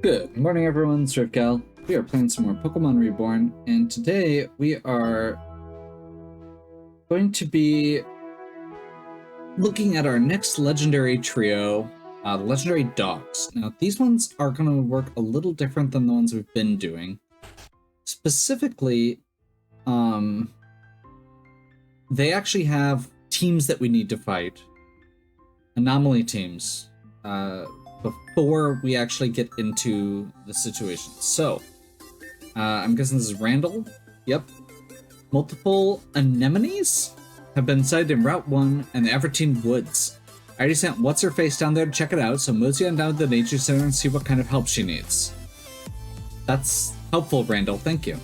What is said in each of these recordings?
Good morning, everyone. It's Rivcal. We are playing some more Pokémon Reborn, and today we are going to be looking at our next legendary trio, the legendary dogs. Now, these ones are going to work a little different than the ones we've been doing. Specifically, they actually have teams that we need to fight. Anomaly teams. Before we actually get into the situation. So, I'm guessing this is Randall. Yep. Multiple anemones have been sighted in Route 1 and the Everteen Woods. I already sent What's-Her-Face down there to check it out, so mosey on down to the Nature Center and see what kind of help she needs. That's helpful, Randall. Thank you.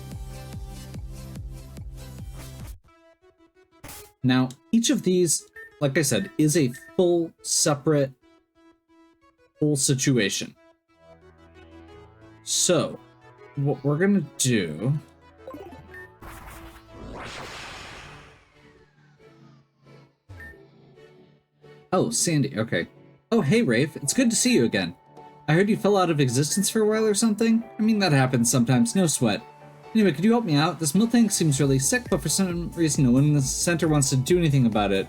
Now, each of these, like I said, is a full, separate whole situation. So, what we're gonna do... Oh, Sandy, okay. Oh, hey, Rafe, it's good to see you again. I heard you fell out of existence for a while or something? I mean, that happens sometimes, no sweat. Anyway, could you help me out? This milk tank seems really sick, but for some reason no one in the center wants to do anything about it.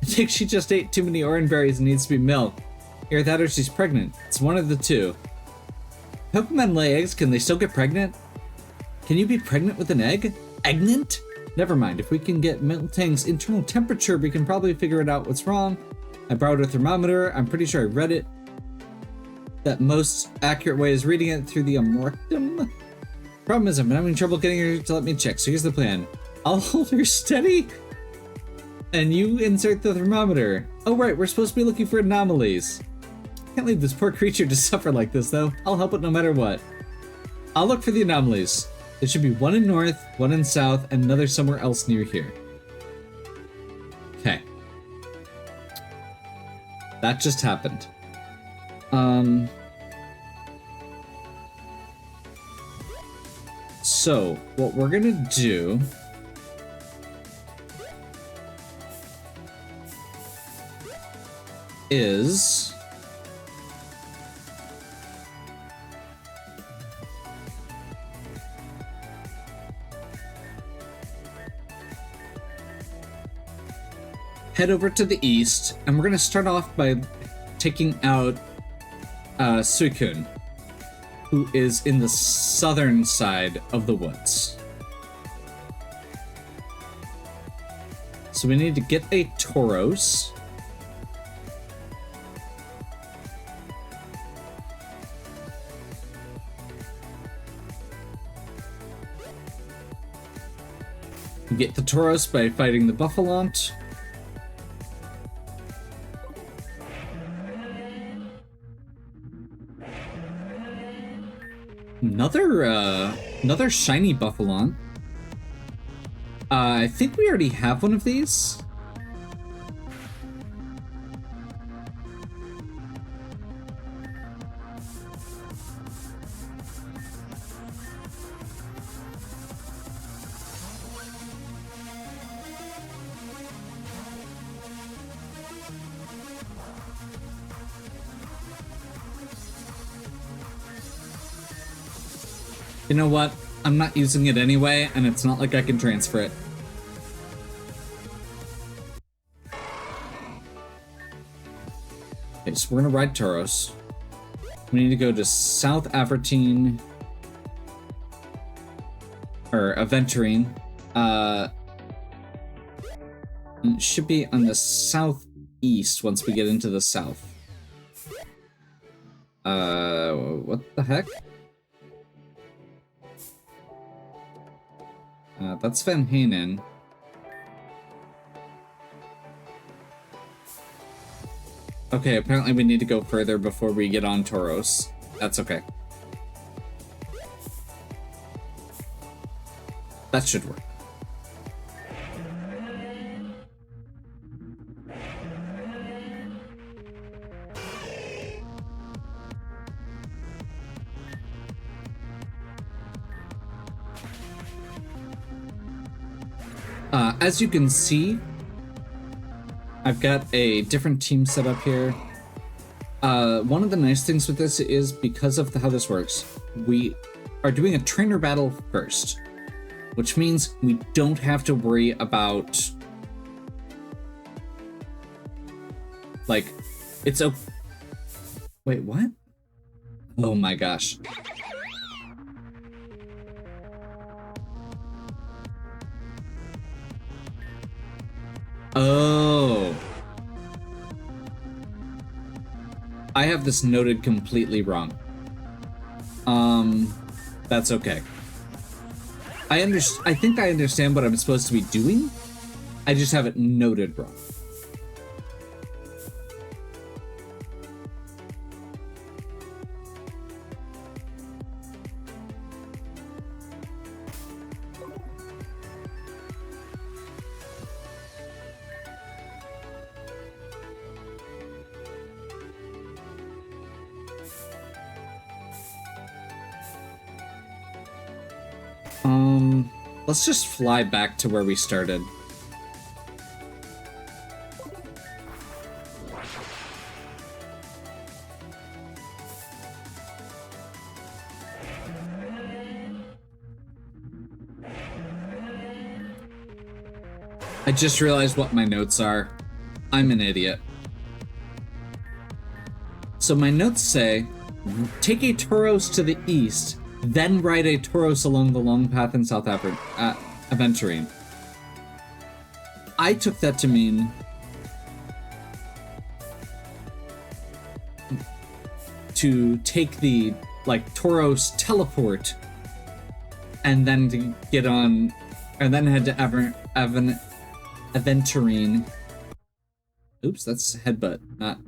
I think she just ate too many orange berries and needs to be milked. Either that or she's pregnant. It's one of the two. Pokemon lay eggs, can they still get pregnant? Can you be pregnant with an egg? Egnant? Never mind, if we can get Miltank's internal temperature, we can probably figure it out what's wrong. I borrowed a thermometer, I'm pretty sure I read it. That most accurate way is reading it through the rectum. Problem is, I'm having trouble getting her to let me check, so here's the plan. I'll hold her steady, and you insert the thermometer. Oh right, we're supposed to be looking for anomalies. Can't leave this poor creature to suffer like this, though. I'll help it no matter what. I'll look for the anomalies. There should be one in north, one in south, and another somewhere else near here. Okay. That just happened. So, what we're gonna do... is... head over to the east, and we're going to start off by taking out Suicune, who is in the southern side of the woods. So we need to get a Tauros. We get the Tauros by fighting the Buffalont. Another shiny Buffalont. I think we already have one of these. You know what? I'm not using it anyway, and it's not like I can transfer it. Okay, so we're gonna ride Tauros. We need to go to South Everteen. Or Aventurine. It should be on the southeast once we get into the south. What the heck? That's Van Hanen. Okay, apparently we need to go further before we get on Tauros. That's okay. That should work. As you can see, I've got a different team set up here. One of the nice things with this is because of how this works, we are doing a trainer battle first, which means we don't have to worry about, like, it's a... Wait, what? Oh my gosh. Oh. I have this noted completely wrong. That's okay. I think I understand what I'm supposed to be doing. I just have it noted wrong. Let's just fly back to where we started. I just realized what my notes are. I'm an idiot. So my notes say, take a Tauros to the east, then ride a Tauros along the long path in South Aventurine. I took that to mean to take the, like, Tauros teleport and then to get on, and then head to Aventurine. Oops, that's headbutt, not...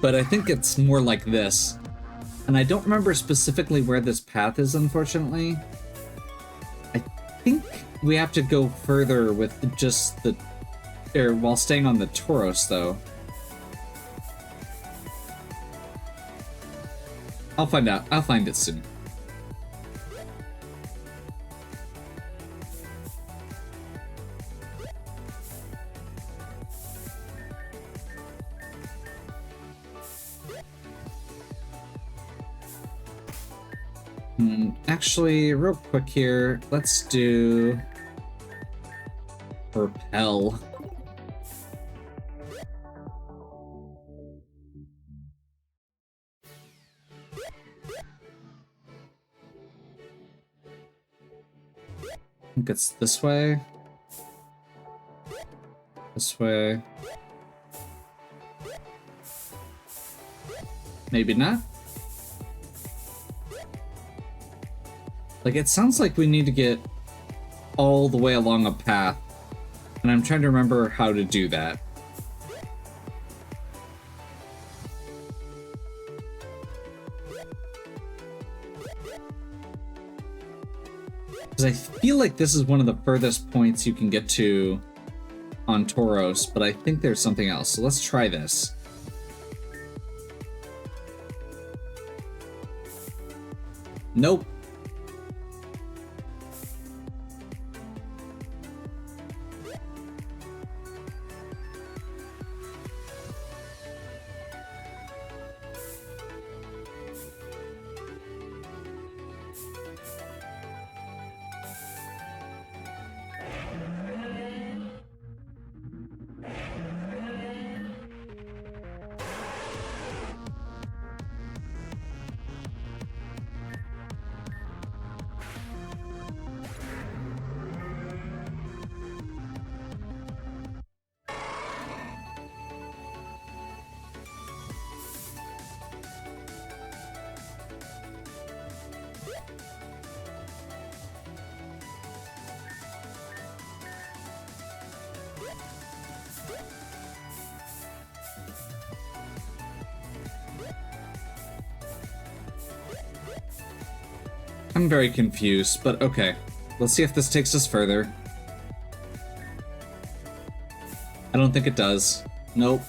But I think it's more like this. And I don't remember specifically where this path is, unfortunately. I think we have to go further with just the... while staying on the Tauros, though. I'll find out. I'll find it soon. Actually, real quick here, let's do repel. I think it's this way. This way. Maybe not. Like, it sounds like we need to get all the way along a path, and I'm trying to remember how to do that. Because I feel like this is one of the furthest points you can get to on Tauros, but I think there's something else, so let's try this. Nope. I'm very confused, but okay. Let's see if this takes us further. I don't think it does. Nope.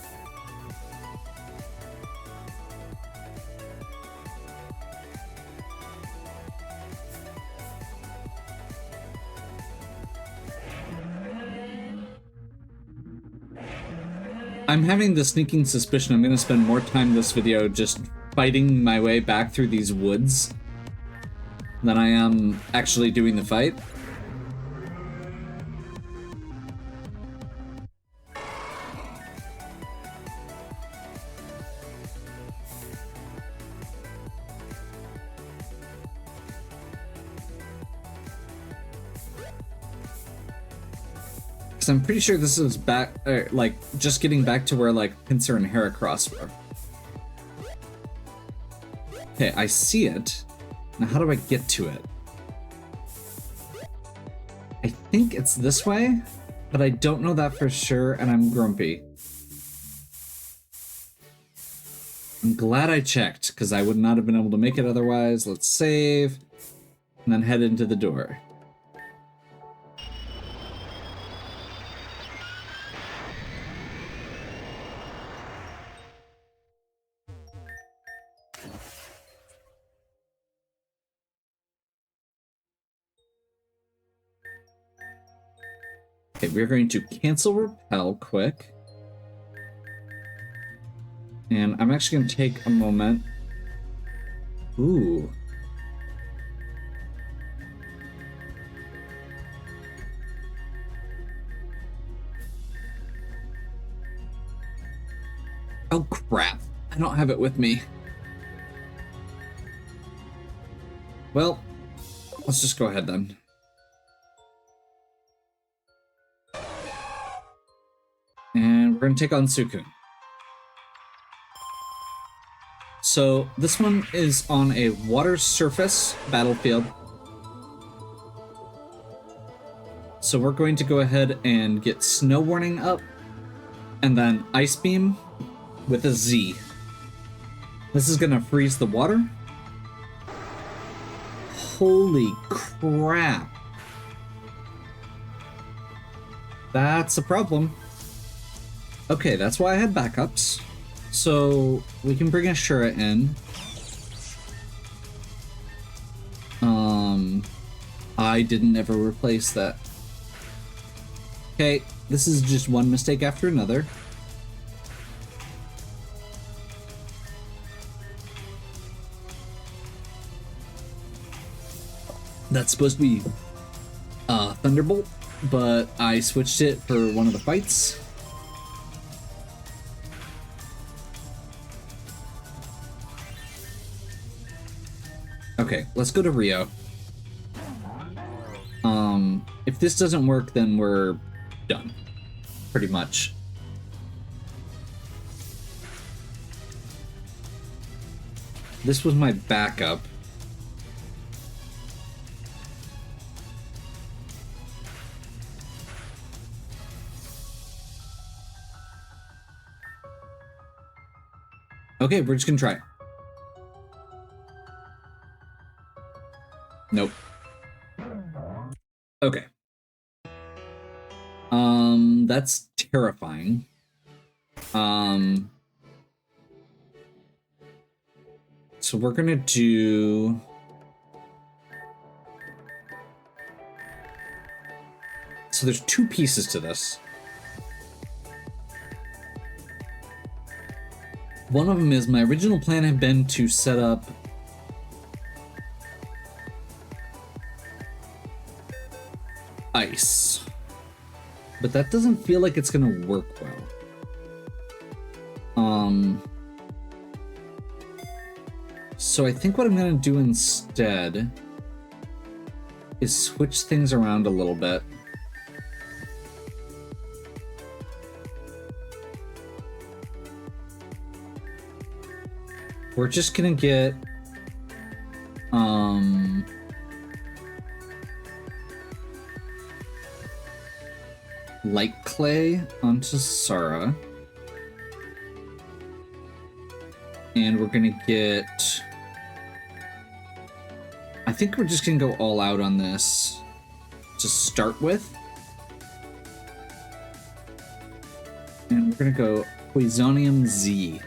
I'm having the sneaking suspicion I'm gonna spend more time this video just fighting my way back through these woods than I am actually doing the fight. I'm pretty sure this is back, like, just getting back to where, like, Pinsir and Heracross were. Okay, I see it. Now, how do I get to it? I think it's this way, but I don't know that for sure, and I'm grumpy. I'm glad I checked, because I would not have been able to make it otherwise. Let's save, and then head into the door. Okay, we're going to cancel repel quick. And I'm actually going to take a moment. Ooh. Oh crap, I don't have it with me. Well, let's just go ahead then. And we're going to take on Suicune. So this one is on a water surface battlefield. So we're going to go ahead and get Snow Warning up, and then Ice Beam with a Z. This is going to freeze the water. Holy crap. That's a problem. Okay, that's why I had backups. So we can bring Ashura in. I didn't ever replace that. Okay, this is just one mistake after another. That's supposed to be Thunderbolt, but I switched it for one of the fights. Okay, let's go to Rio. If this doesn't work, then we're done. Pretty much. This was my backup. Okay, we're just gonna try. Nope. Okay. That's terrifying. So we're gonna do... So there's two pieces to this. One of them is my original plan had been to set up ice, but that doesn't feel like it's gonna work well. So I think what I'm gonna do instead is switch things around a little bit. We're just gonna get light clay onto Sara. And we're gonna get... I think we're just gonna go all out on this to start with. And we're gonna go Poisonium Z.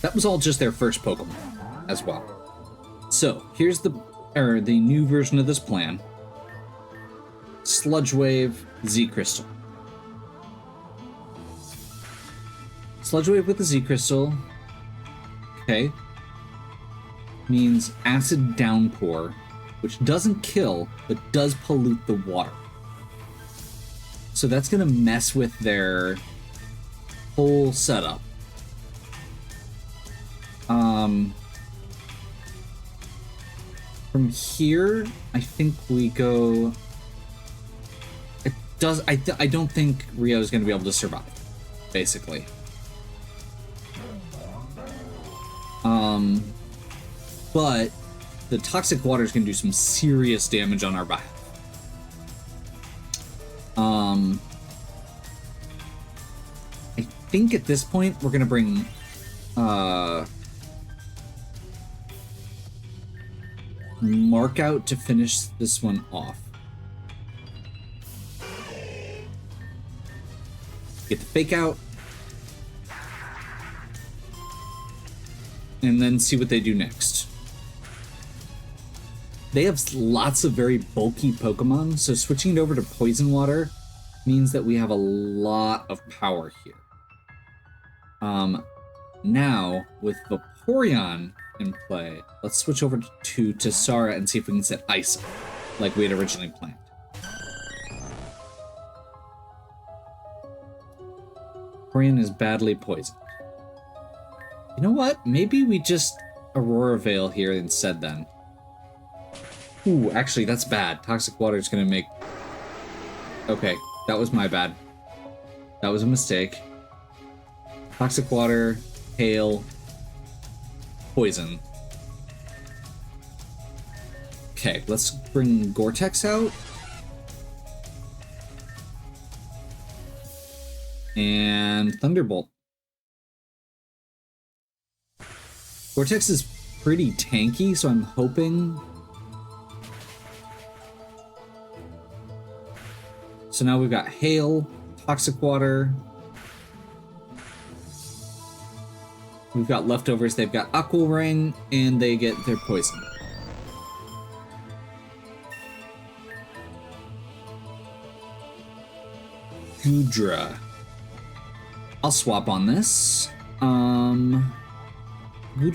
That was all just their first Pokemon as well. So here's the new version of this plan. Sludge Wave, Z Crystal. Sludge Wave with the Z Crystal. Okay. Means Acid Downpour, which doesn't kill, but does pollute the water. So that's gonna mess with their whole setup. From here, I think we go... I don't think Rio is going to be able to survive, basically. But the toxic water is going to do some serious damage on our behalf. I think at this point we're going to bring Mark out to finish this one off. Get the fake out. And then see what they do next. They have lots of very bulky Pokemon, so switching it over to Poison Water means that we have a lot of power here. Now, with Vaporeon in play, let's switch over to Tessara and see if we can set Ice up, like we had originally planned. Vaporeon is badly poisoned. You know what? Maybe we just Aurora Veil here instead then. Ooh, actually, that's bad. Toxic Water is going to make... Okay, that was my bad. That was a mistake. Toxic Water, Hail, Poison. Okay, let's bring Gore-Tex out. And Thunderbolt. Gore-Tex is pretty tanky, so I'm hoping... So now we've got Hail, Toxic Water. We've got leftovers. They've got Aqua Ring, and they get their Poison. Goodra. I'll swap on this. Goodra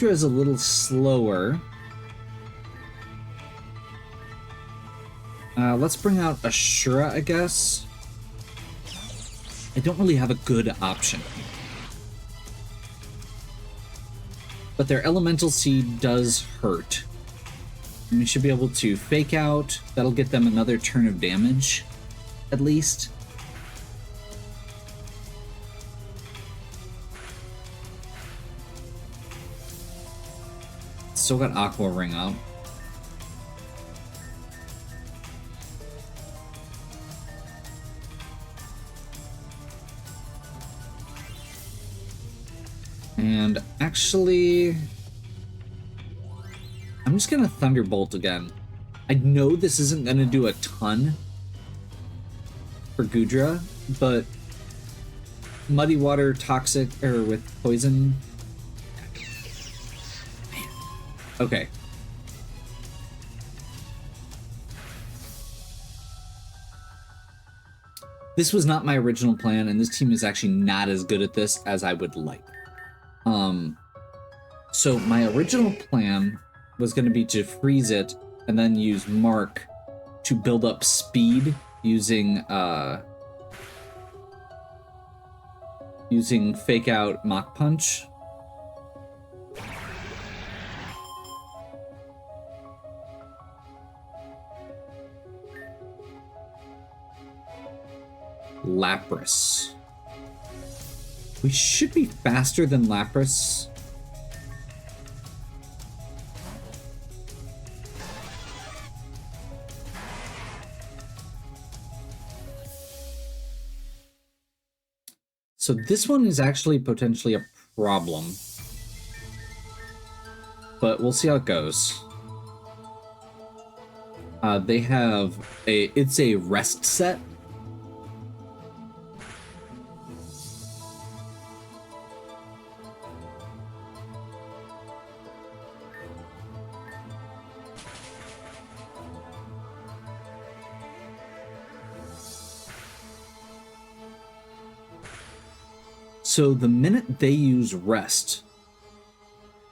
is a little slower. Let's bring out Ashura, I guess. I don't really have a good option. But their Elemental Seed does hurt. And we should be able to Fake Out. That'll get them another turn of damage, at least. Still got Aqua Ring up. And actually, I'm just gonna Thunderbolt again. I know this isn't gonna do a ton for Goodra, but Muddy Water, Toxic, or with Poison. Man. Okay. This was not my original plan, and this team is actually not as good at this as I would like. So my original plan was going to be to freeze it and then use Mark to build up speed using Fake Out Mach Punch. Lapras. We should be faster than Lapras. So this one is actually potentially a problem. But we'll see how it goes. They have it's a rest set. So the minute they use rest,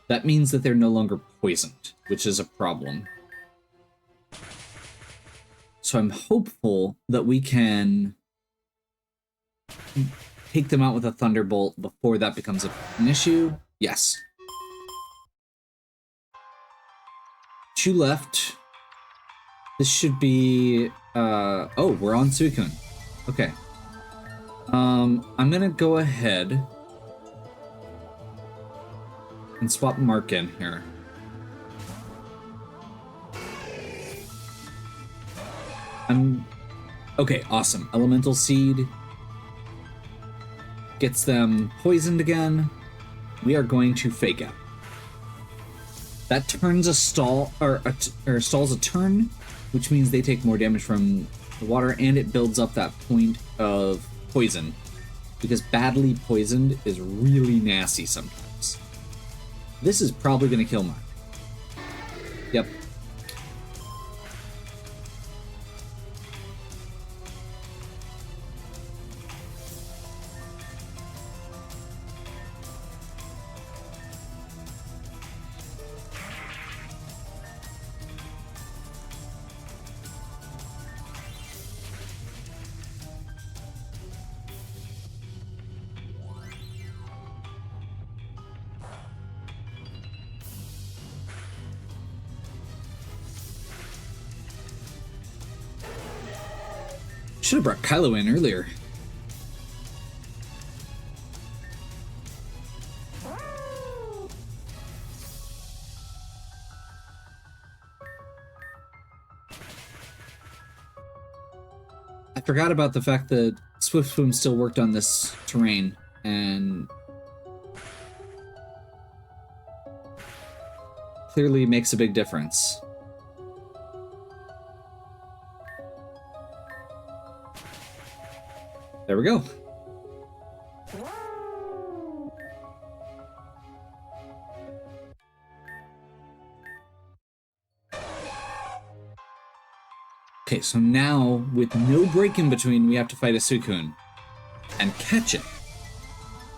that means that they're no longer poisoned, which is a problem. So I'm hopeful that we can take them out with a thunderbolt before that becomes an issue. Yes. 2 left. This should be... oh, we're on Suicune. Okay. I'm gonna go ahead and swap Mark in here. Okay, awesome. Elemental Seed gets them poisoned again. We are going to Fake Out. That turns a stall, or stalls a turn, which means they take more damage from the water, and it builds up that point of poison, because badly poisoned is really nasty sometimes. This is probably going to kill Mark. Yep. Should have brought Kylo in earlier. I forgot about the fact that Swift Swim still worked on this terrain, and clearly makes a big difference. There we go. Okay, so now, with no break in between, we have to fight a Suicune and catch it.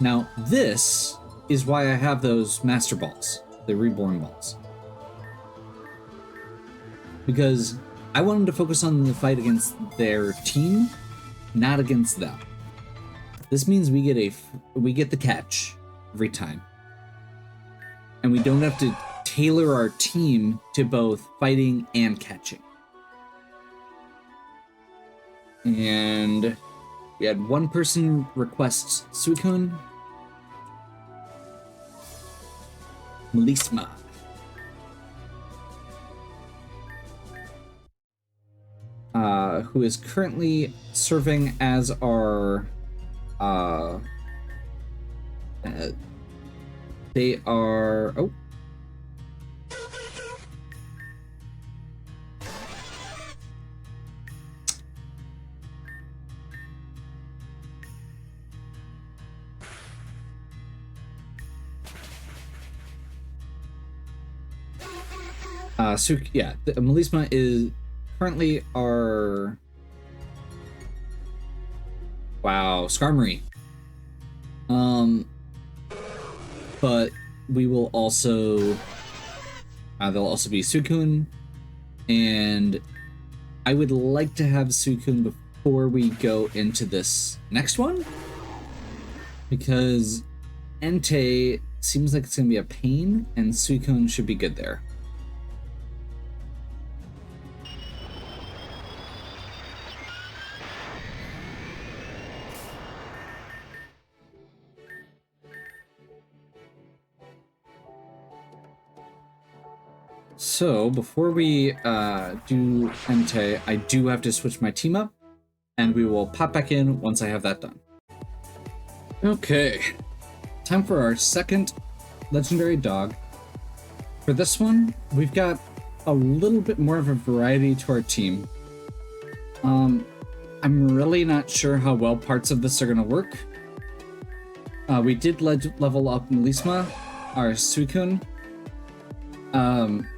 Now, this is why I have those Master Balls, the Reborn Balls. Because I want them to focus on the fight against their team, not against them. This means we get the catch every time. And we don't have to tailor our team to both fighting and catching. And we had one person request Suicune. Melisma. Who is currently serving as our they are Melisma is currently our Skarmory. But we will also there'll also be Suicune, and I would like to have Suicune before we go into this next one, because Entei seems like it's gonna be a pain, and Suicune should be good there. So, before we do Entei, I do have to switch my team up, and we will pop back in once I have that done. Okay, time for our second legendary dog. For this one, we've got a little bit more of a variety to our team. I'm really not sure how well parts of this are going to work. We did level up Melisma, our Suicune.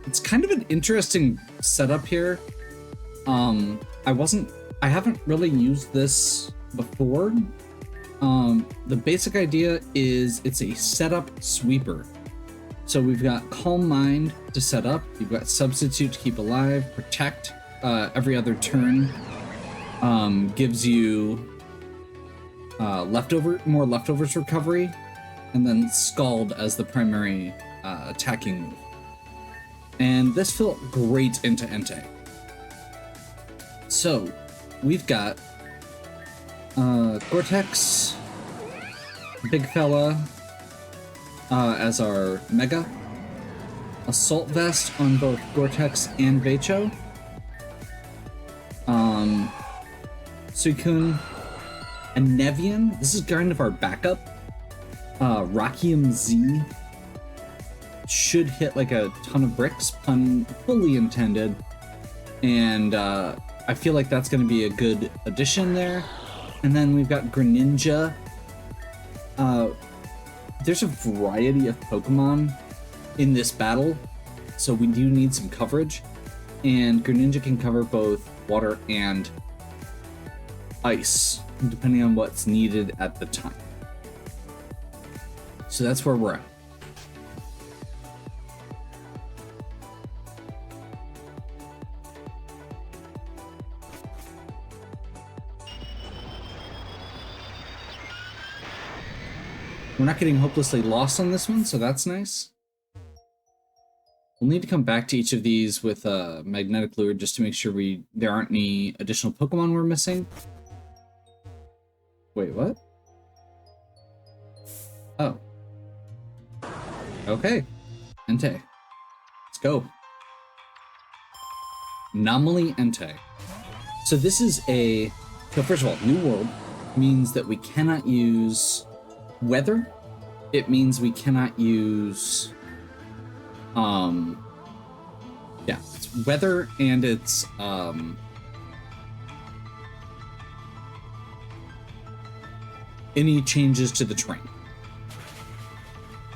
It's kind of an interesting setup here. I haven't really used this before. The basic idea is it's a setup sweeper. So we've got Calm Mind to set up, you've got Substitute to keep alive, Protect every other turn, gives you more leftovers recovery, and then Scald as the primary attacking move. And this felt great into Entei. So we've got Gore-Tex, Big Fella as our Mega, Assault Vest on both Gore-Tex and Veicho, Suicune, a Nevian. This is kind of our backup. Rockium Z should hit like a ton of bricks, pun fully intended, and I feel like that's going to be a good addition there. And then we've got Greninja. There's a variety of Pokemon in this battle, so we do need some coverage, and Greninja can cover both water and ice, depending on what's needed at the time. So that's where we're at. We're not getting hopelessly lost on this one, so that's nice. We'll need to come back to each of these with a magnetic lure just to make sure there aren't any additional Pokemon we're missing. Wait, what? Oh. Okay. Entei. Let's go. Anomaly Entei. So this is so first of all, New World means that we cannot use weather. It means we cannot use it's weather, and it's any changes to the terrain.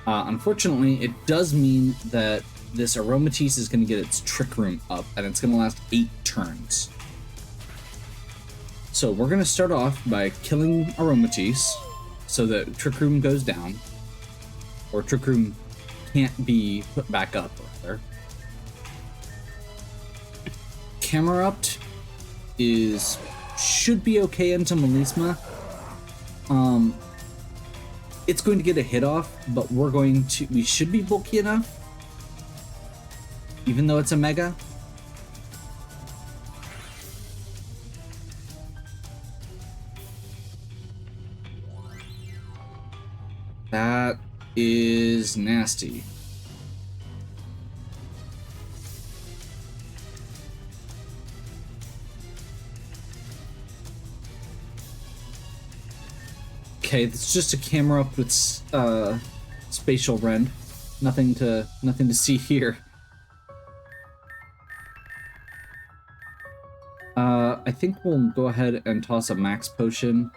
Unfortunately, it does mean that this Aromatisse is going to get its Trick Room up, and it's going to last 8 turns. So we're going to start off by killing Aromatisse so that Trick Room goes down, or Trick Room can't be put back up, rather. Camerupt should be okay into Melisma. It's going to get a hit off, but we should be bulky enough, even though it's a Mega. That is nasty. Okay, it's just a camera up with spatial rend. Nothing to see here. I think we'll go ahead and toss a max potion.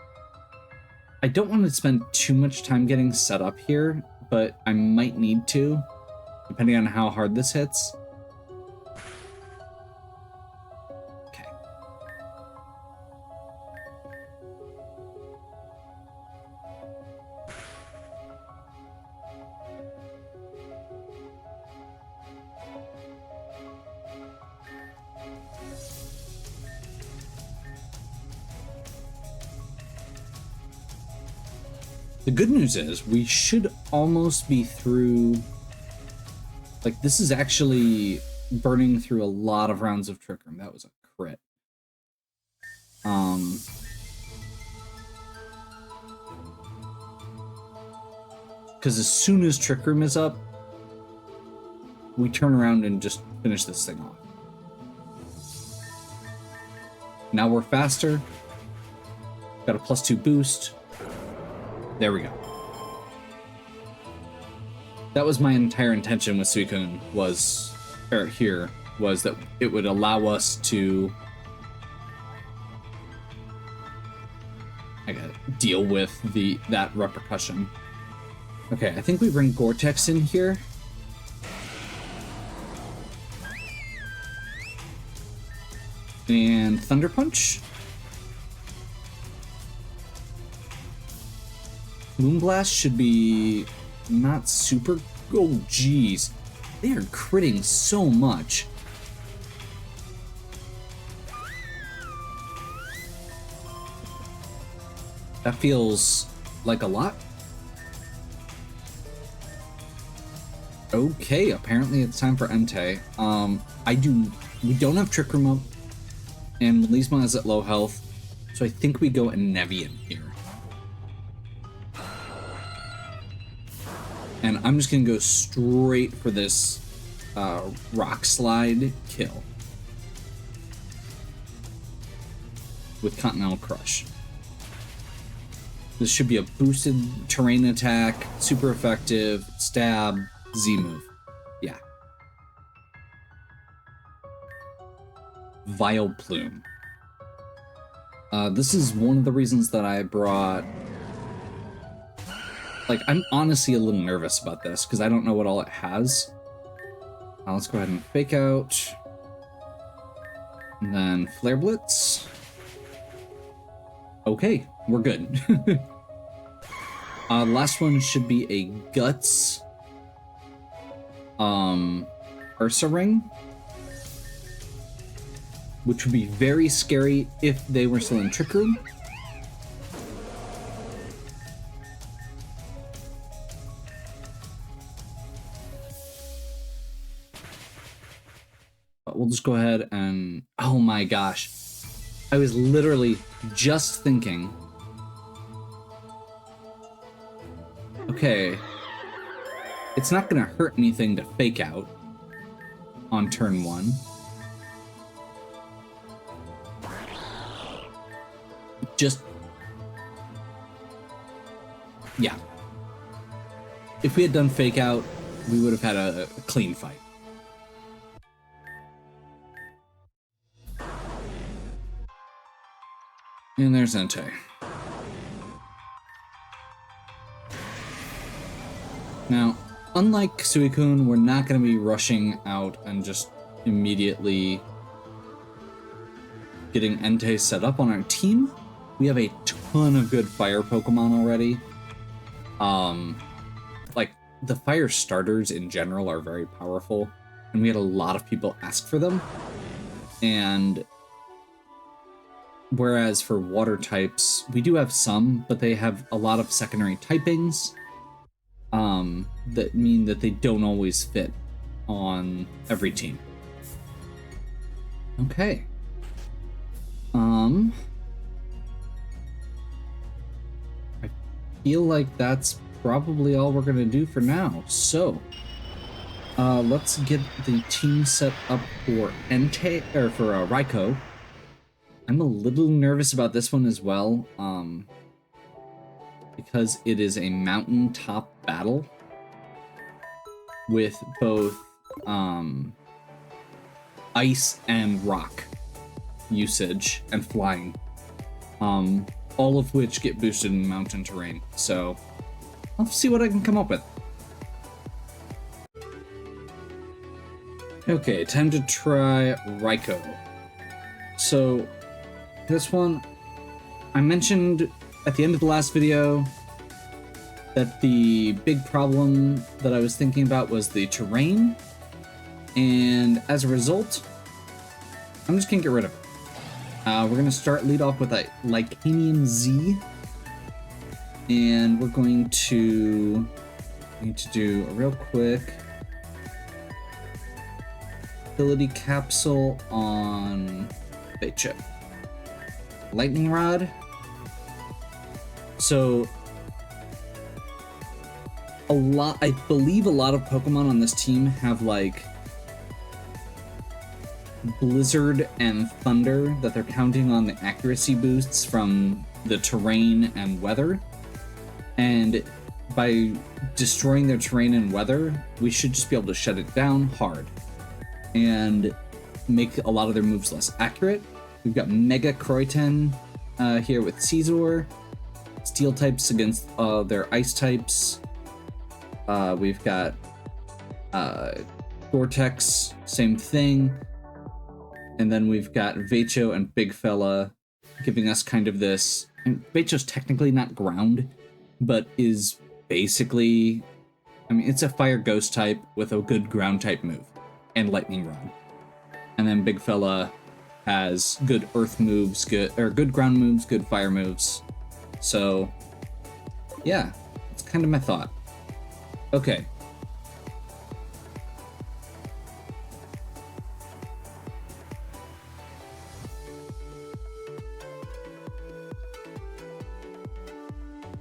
I don't want to spend too much time getting set up here, but I might need to, depending on how hard this hits. Okay. The good news is we should almost be through. Like, this is actually burning through a lot of rounds of Trick Room. That was a crit. Because as soon as Trick Room is up, we turn around and just finish this thing off. Now we're faster. Got a +2 boost. There we go. That was my entire intention with Suicune was that it would allow us to deal with that repercussion. Okay, I think we bring Gore-Tex in here. And Thunder Punch. Moonblast should be not super... Oh, geez. They are critting so much. That feels like a lot. Okay, apparently it's time for Entei. We don't have Trick Room up, and Melisma is at low health, so I think we go Enevian here. And I'm just gonna go straight for this Rock Slide kill with Continental Crush. This should be a boosted terrain attack, super effective, stab, Z move. Yeah. Vileplume. This is one of the reasons that I brought... Like, I'm honestly a little nervous about this, because I don't know what all it has. Let's go ahead and Fake Out. And then Flare Blitz. Okay, we're good. Last one should be a Guts Ursa Ring, which would be very scary if they were still in Trick Room. But we'll just go ahead and... Oh my gosh. I was literally just thinking... Okay, it's not gonna hurt anything to Fake Out on turn 1. Just... Yeah. If we had done Fake Out, we would have had a clean fight. And there's Entei. Now, unlike Suicune, we're not going to be rushing out and just immediately getting Entei set up on our team. We have a ton of good fire Pokemon already. Like, the fire starters in general are very powerful, and we had a lot of people ask for them. And whereas for water types, we do have some, but they have a lot of secondary typings. That mean that they don't always fit on every team. Okay. I feel like that's probably all we're gonna do for now. So, let's get the team set up for Entei, or for Raikou. I'm a little nervous about this one as well, because it is a mountaintop battle with both ice and rock usage and flying, all of which get boosted in mountain terrain. So I'll see what I can come up with. Okay, time to try Raikou. So this one, I mentioned at the end of the last video that the big problem that I was thinking about was the terrain, and as a result, I'm just gonna get rid of it. We're gonna lead off with a Lycanium Z, and we're going to need to do a real quick ability capsule on Bait Lightning Rod. So I believe a lot of Pokemon on this team have like Blizzard and Thunder that they're counting on the accuracy boosts from the terrain and weather. And by destroying their terrain and weather, we should just be able to shut it down hard and make a lot of their moves less accurate. We've got Mega Croyten here with Caesar. Steel types against their ice types. We've got Vortex, same thing. And then we've got Veicho and Big Fella giving us kind of this. And Veicho's technically not ground, but is basically, I mean, it's a fire ghost type with a good ground type move and lightning rod. And then Big Fella has good earth moves, good ground moves, good fire moves. So yeah, it's kind of my thought. Okay.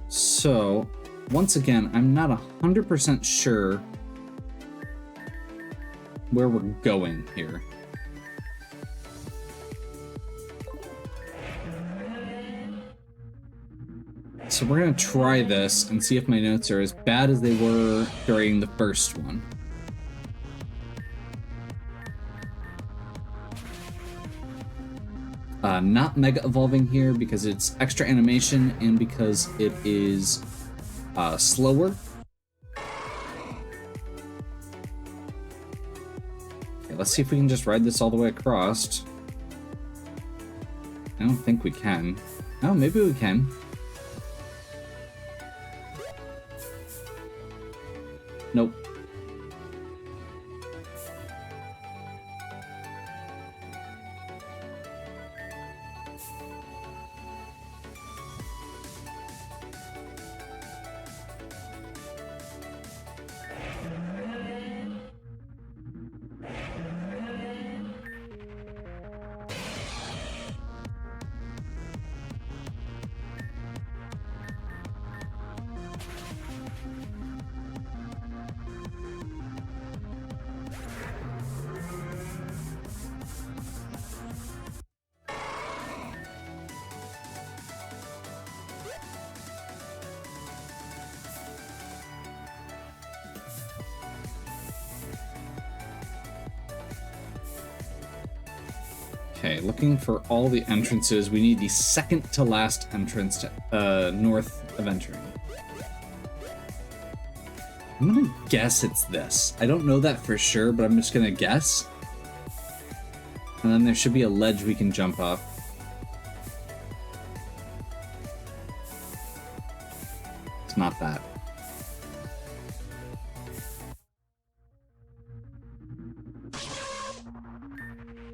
So, once again, I'm not 100% sure where we're going here. So we're going to try this and see if my notes are as bad as they were during the first one. Not mega evolving here because it's extra animation and because it is slower. Okay, let's see if we can just ride this all the way across. I don't think we can. Oh, maybe we can. Nope. Okay, looking for all the entrances. We need the second to last entrance to north of entering. I'm gonna guess it's this. I don't know that for sure, but I'm just gonna guess. And then there should be a ledge we can jump off. It's not that.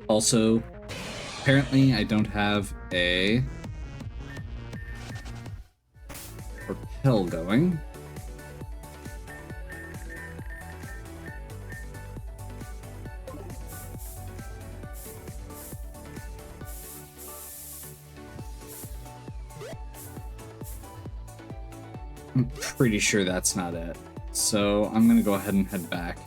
Also, apparently I don't have a rappel going. I'm pretty sure that's not it. So I'm gonna go ahead and head back.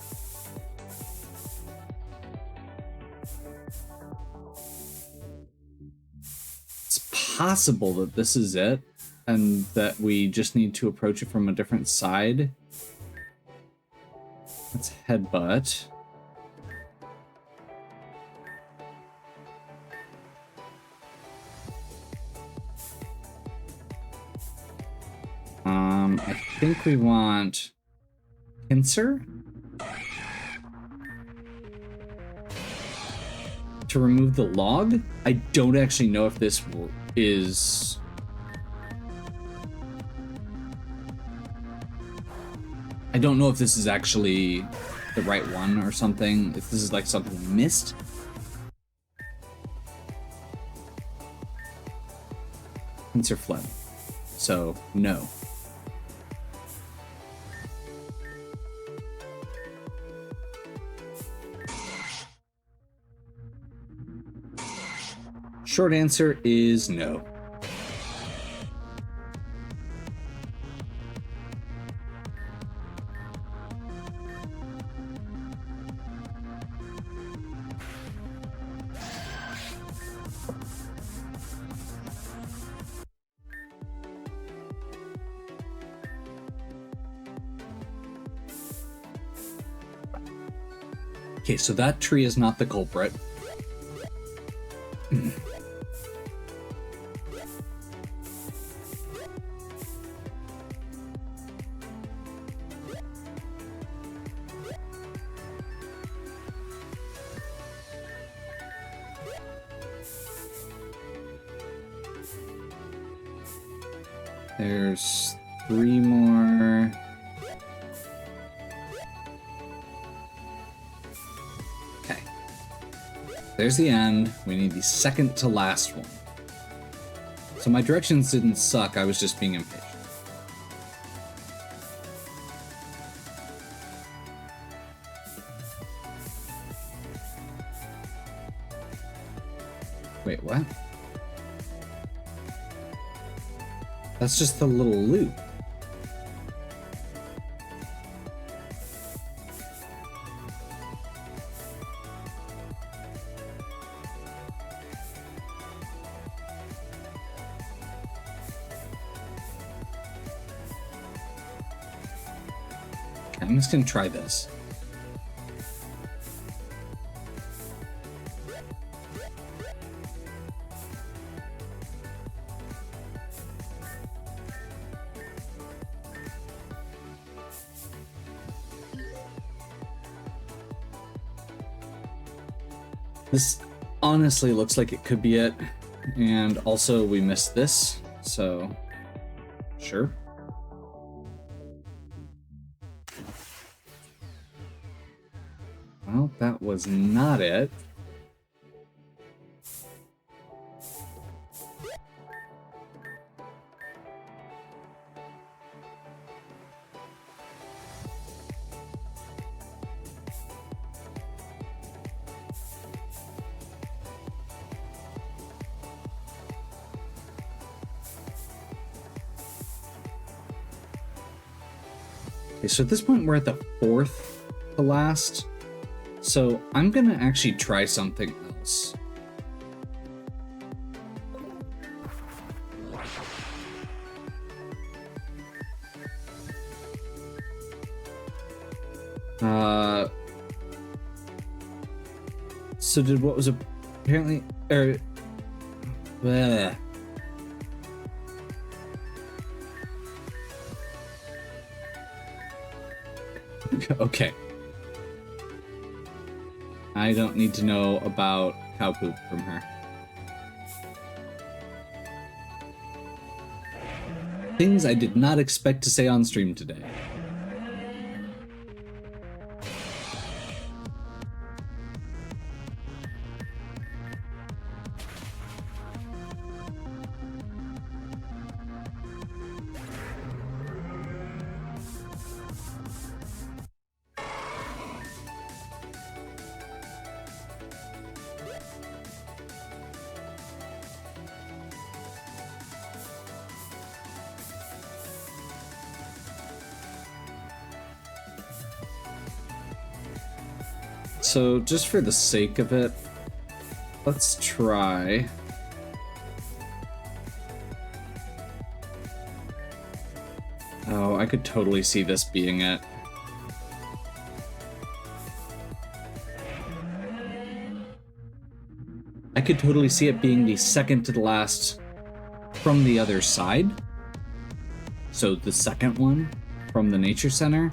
Possible that this is it and that we just need to approach it from a different side. Let's headbutt. I think we want pincer to remove the log. I don't actually know if this is... I don't know if this is actually the right one or something. If this is like something we missed. Pincer fled. So, no. Short answer is no. Okay, so that tree is not the culprit. There's 3 more. Okay. There's the end. We need the second to last one. So my directions didn't suck, I was just being impatient. Wait, what? That's just the little loop. Okay, I'm just gonna try this. This honestly looks like it could be it, and also we missed this, so sure. Well, that was not it. Okay, so at this point we're at the 4th to last. So I'm gonna actually try something else. So did what was apparently bleh. Okay. I don't need to know about cow poop from her. Things I did not expect to say on stream today. So, just for the sake of it, let's try. Oh, I could totally see this being it. I could totally see it being the second to the last from the other side. So, the second one from the nature center.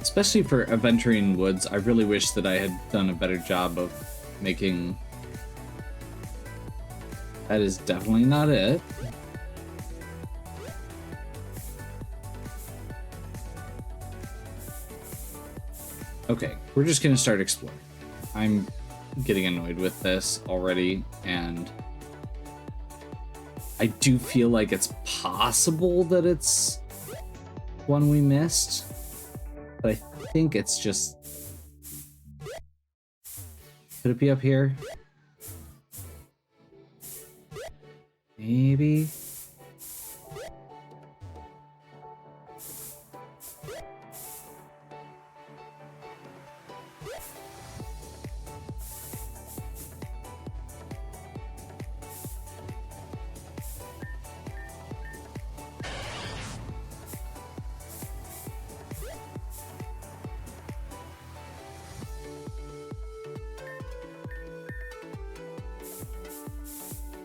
Especially for Aventurine Woods, I really wish that I had done a better job of making... That is definitely not it. Okay, we're just gonna start exploring. I'm getting annoyed with this already, and I do feel like it's possible that it's one we missed. But I think it's just... Could it be up here? Maybe?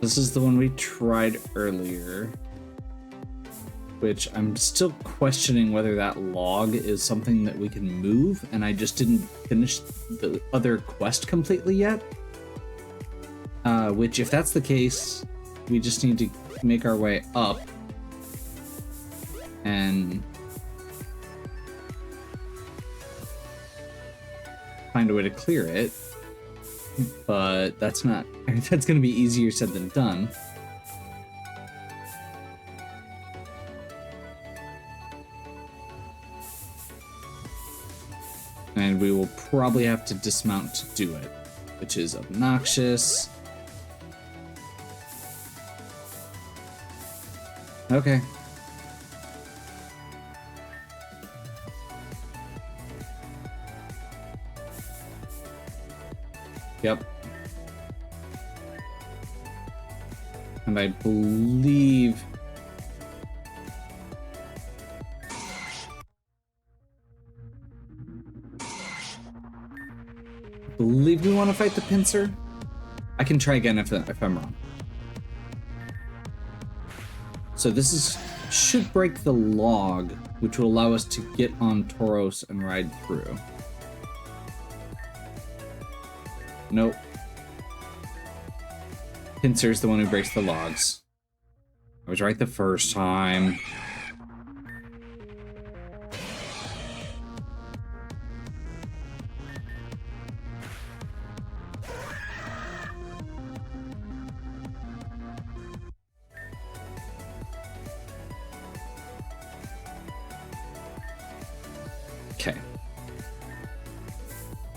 This is the one we tried earlier, which I'm still questioning whether that log is something that we can move, and I just didn't finish the other quest completely yet. Which, if that's the case, we just need to make our way up and find a way to clear it. But that's not... that's going to be easier said than done. And we will probably have to dismount to do it, which is obnoxious. Okay. Yep. And I believe... we want to fight the pincer? I can try again if I'm wrong. So this should break the log, which will allow us to get on Tauros and ride through. Nope. Pincer's the one who breaks the logs. I was right the first time. Okay.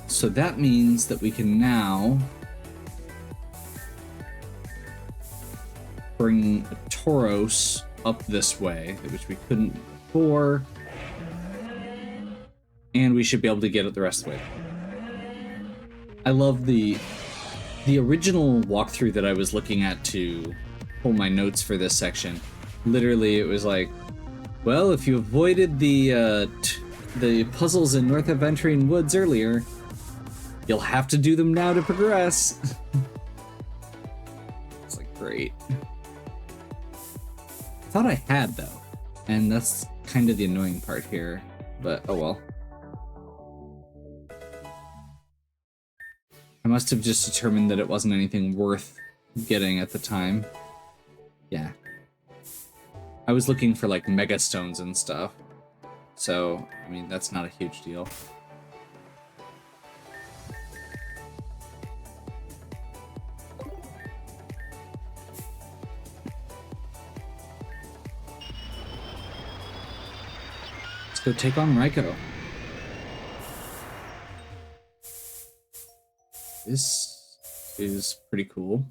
So that means that we can now bring a Tauros up this way, which we couldn't before, and we should be able to get it the rest of the way. I love the original walkthrough that I was looking at to pull my notes for this section. Literally, it was like, well, if you avoided the puzzles in North Adventuring Woods earlier, you'll have to do them now to progress. It's like, great. I thought I had, though, and that's kind of the annoying part here, but oh well. I must have just determined that it wasn't anything worth getting at the time. Yeah. I was looking for, like, mega stones and stuff. So, I mean, that's not a huge deal. Let's go take on Raikou. This is pretty cool.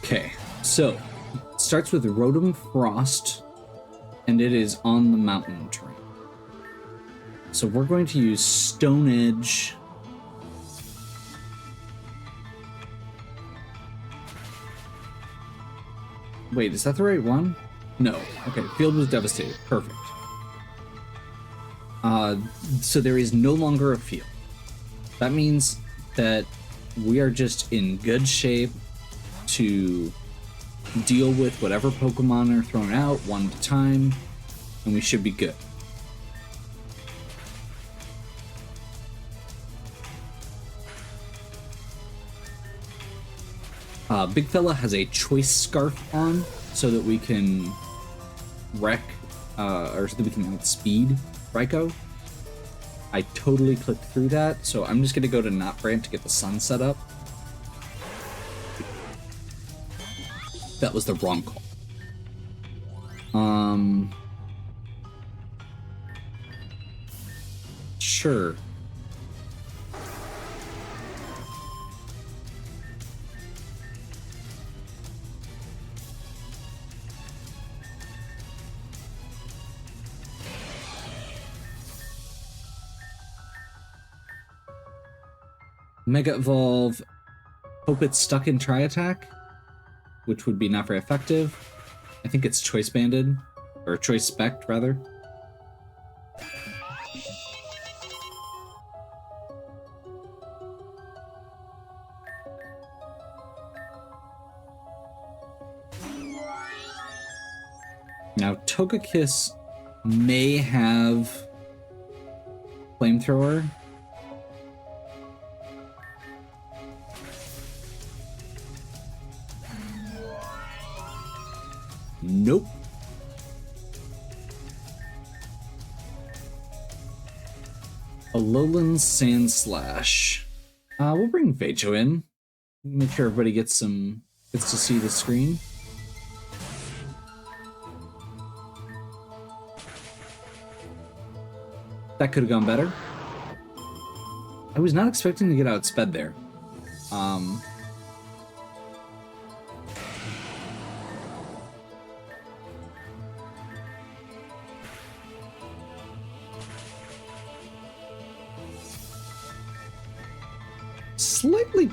Okay, so it starts with Rotom Frost, and it is on the mountain terrain. So we're going to use Stone Edge. Wait, is that the right one? No. Okay, field was devastated. Perfect. So there is no longer a field. That means that we are just in good shape to deal with whatever Pokemon are thrown out one at a time, and we should be good. Big Fella has a Choice Scarf on, so that we can wreck, or so that we can outspeed Raikou. I totally clicked through that, so I'm just going to go to Not Brand to get the sun set up. That was the wrong call. Sure. Mega Evolve. Hope it's stuck in Tri-Attack, which would be not very effective. I think it's Choice Banded, or Choice Spect, rather. Now, Togekiss may have Flamethrower. Nope. Alolan Sand Slash. We'll bring Vejo in. Make sure everybody gets to see the screen. That could have gone better. I was not expecting to get outsped there. Slightly...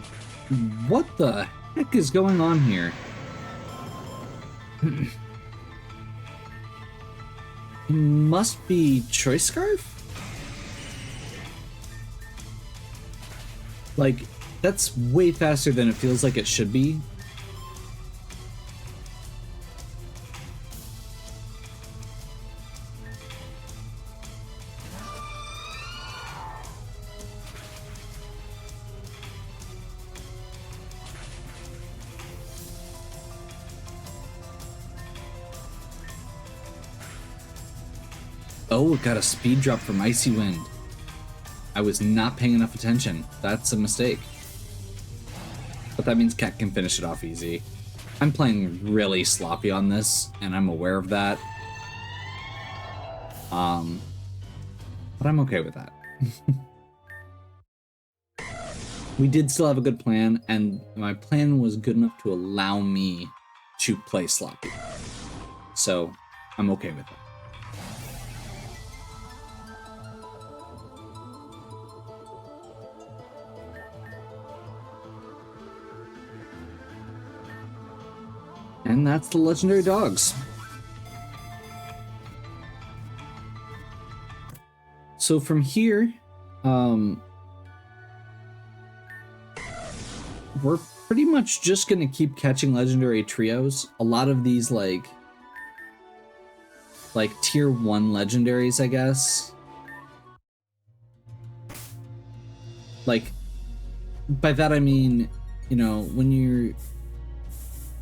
What the heck is going on here? Must be Choice Scarf? Like, that's way faster than it feels like it should be. Oh, it got a speed drop from Icy Wind. I was not paying enough attention. That's a mistake. But that means Cat can finish it off easy. I'm playing really sloppy on this, and I'm aware of that. But I'm okay with that. We did still have a good plan, and my plan was good enough to allow me to play sloppy. So, I'm okay with it. And that's the legendary dogs. So from here, we're pretty much just gonna keep catching legendary trios. A lot of these like tier 1 legendaries, I guess. Like, by that I mean, you know, when you're...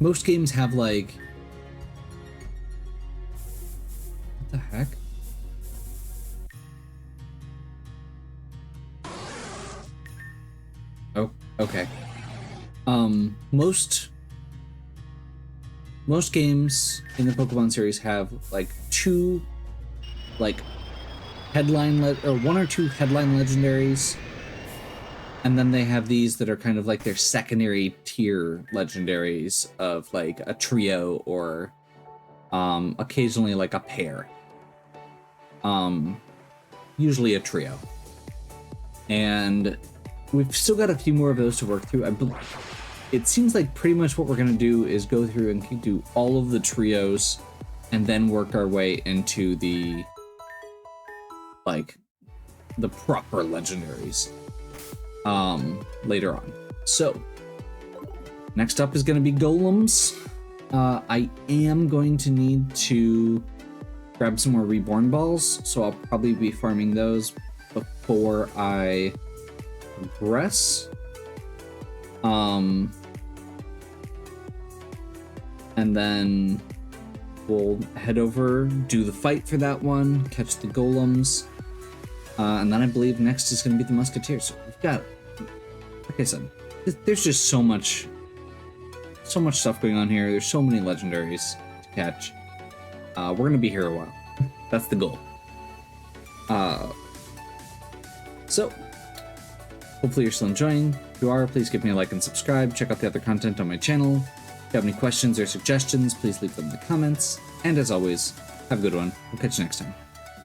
Most games have like... What the heck? Oh, okay. Most games in the Pokemon series have like two, like headline or one or two headline legendaries, and then they have these that are kind of like their secondary tier legendaries of like a trio or occasionally like a pair. Usually a trio. And we've still got a few more of those to work through. It seems like pretty much what we're going to do is go through and do all of the trios and then work our way into the proper legendaries later on. So next up is going to be golems. I am going to need to grab some more reborn balls, so I'll probably be farming those before I progress. And then we'll head over, do the fight for that one, catch the golems, and then I believe next is going to be the musketeers. So we've got, like I said, there's just so much stuff going on here. There's so many legendaries to catch. We're going to be here a while. That's the goal. So hopefully you're still enjoying. If you are, please give me a like and subscribe. Check out the other content on my channel. If you have any questions or suggestions, please leave them in the comments. And as always, have a good one. We'll catch you next time.